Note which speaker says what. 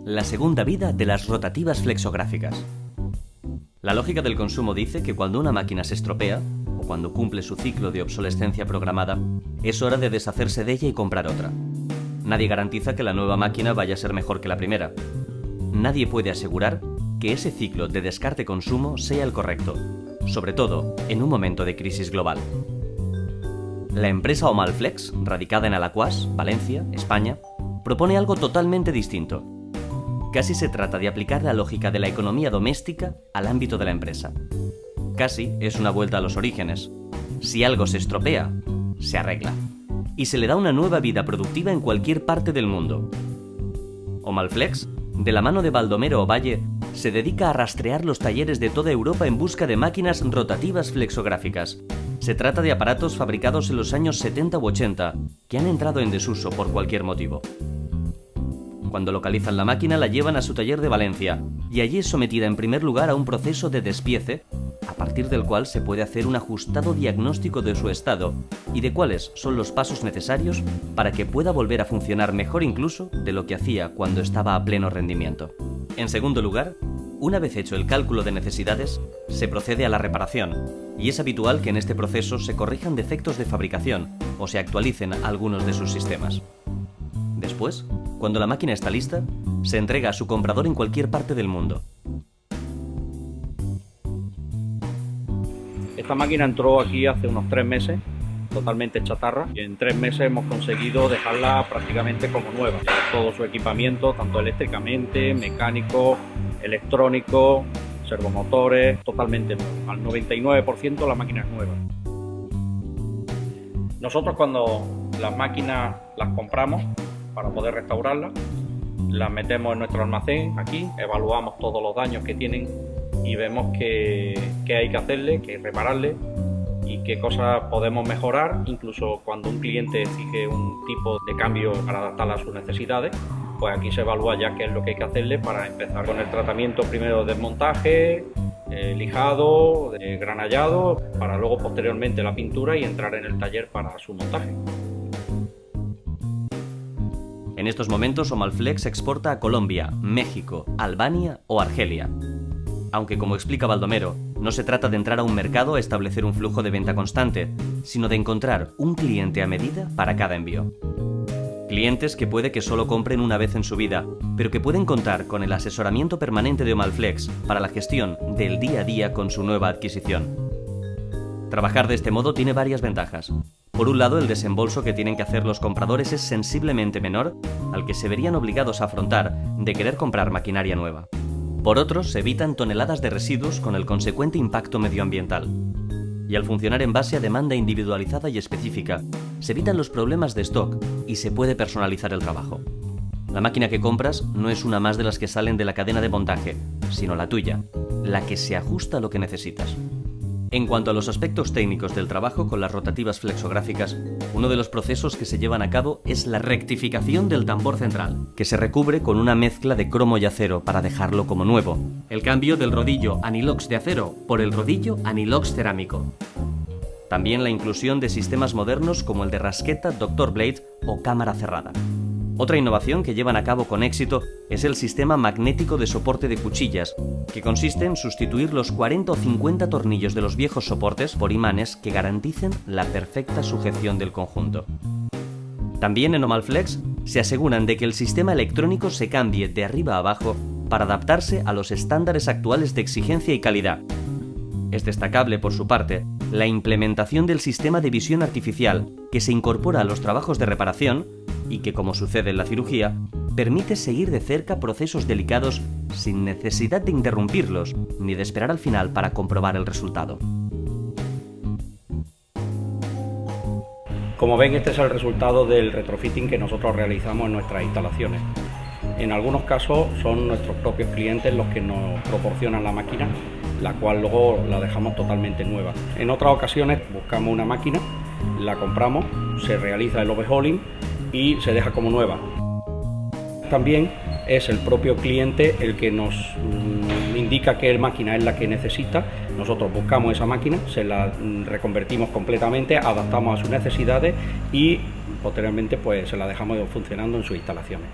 Speaker 1: la segunda vida de las rotativas flexográficas. La lógica del consumo dice que cuando una máquina se estropea, o cuando cumple su ciclo de obsolescencia programada, es hora de deshacerse de ella y comprar otra. Nadie garantiza que la nueva máquina vaya a ser mejor que la primera. Nadie puede asegurar que ese ciclo de descarte-consumo sea el correcto, sobre todo en un momento de crisis global. La empresa Omalflex, radicada en Alaquàs, Valencia, España, propone algo totalmente distinto. Casi se trata de aplicar la lógica de la economía doméstica al ámbito de la empresa. Casi es una vuelta a los orígenes. Si algo se estropea, se arregla. Y se le da una nueva vida productiva en cualquier parte del mundo. Omalflex, de la mano de Baldomero Ovalle, se dedica a rastrear los talleres de toda Europa en busca de máquinas rotativas flexográficas. Se trata de aparatos fabricados en los años 70 u 80 que han entrado en desuso por cualquier motivo. Cuando localizan la máquina, la llevan a su taller de Valencia y allí es sometida en primer lugar a un proceso de despiece, a partir del cual se puede hacer un ajustado diagnóstico de su estado y de cuáles son los pasos necesarios para que pueda volver a funcionar mejor incluso de lo que hacía cuando estaba a pleno rendimiento. En segundo lugar, una vez hecho el cálculo de necesidades, se procede a la reparación, y es habitual que en este proceso se corrijan defectos de fabricación o se actualicen algunos de sus sistemas. Después, cuando la máquina está lista, se entrega a su comprador en cualquier parte del mundo.
Speaker 2: Esta máquina entró aquí hace unos 3 meses, totalmente chatarra, y en 3 meses hemos conseguido dejarla prácticamente como nueva. Todo su equipamiento, tanto eléctricamente, mecánico, electrónico, servomotores, totalmente nuevo. Al 99% la máquina es nueva. Nosotros cuando las máquinas las compramos para poder restaurarlas, las metemos en nuestro almacén aquí, evaluamos todos los daños que tienen y vemos qué hay que hacerle, qué repararle y qué cosas podemos mejorar. Incluso cuando un cliente exige un tipo de cambio para adaptarla a sus necesidades, pues aquí se evalúa ya qué es lo que hay que hacerle para empezar con el tratamiento primero de desmontaje, lijado, granallado, para luego posteriormente la pintura y entrar en el taller para su montaje.
Speaker 1: En estos momentos Omalflex exporta a Colombia, México, Albania o Argelia. Aunque, como explica Baldomero, no se trata de entrar a un mercado a establecer un flujo de venta constante, sino de encontrar un cliente a medida para cada envío. Clientes que puede que solo compren una vez en su vida, pero que pueden contar con el asesoramiento permanente de Omalflex para la gestión del día a día con su nueva adquisición. Trabajar de este modo tiene varias ventajas. Por un lado, el desembolso que tienen que hacer los compradores es sensiblemente menor al que se verían obligados a afrontar de querer comprar maquinaria nueva. Por otro, se evitan toneladas de residuos con el consecuente impacto medioambiental. Y al funcionar en base a demanda individualizada y específica, se evitan los problemas de stock y se puede personalizar el trabajo. La máquina que compras no es una más de las que salen de la cadena de montaje, sino la tuya, la que se ajusta a lo que necesitas. En cuanto a los aspectos técnicos del trabajo con las rotativas flexográficas, uno de los procesos que se llevan a cabo es la rectificación del tambor central, que se recubre con una mezcla de cromo y acero para dejarlo como nuevo. El cambio del rodillo anilox de acero por el rodillo anilox cerámico. También la inclusión de sistemas modernos como el de rasqueta Dr. Blade o cámara cerrada. Otra innovación que llevan a cabo con éxito es el sistema magnético de soporte de cuchillas, que consiste en sustituir los 40 o 50 tornillos de los viejos soportes por imanes que garanticen la perfecta sujeción del conjunto. También en Omalflex se aseguran de que el sistema electrónico se cambie de arriba a abajo para adaptarse a los estándares actuales de exigencia y calidad. Es destacable, por su parte, la implementación del sistema de visión artificial que se incorpora a los trabajos de reparación y que, como sucede en la cirugía, permite seguir de cerca procesos delicados sin necesidad de interrumpirlos ni de esperar al final para comprobar el resultado.
Speaker 2: Como ven, este es el resultado del retrofitting que nosotros realizamos en nuestras instalaciones. En algunos casos son nuestros propios clientes los que nos proporcionan la máquina, la cual luego la dejamos totalmente nueva. En otras ocasiones buscamos una máquina, la compramos, se realiza el overhauling y se deja como nueva. También es el propio cliente el que nos indica qué máquina es la que necesita. Nosotros buscamos esa máquina, se la reconvertimos completamente, adaptamos a sus necesidades y posteriormente pues se la dejamos funcionando en sus instalaciones.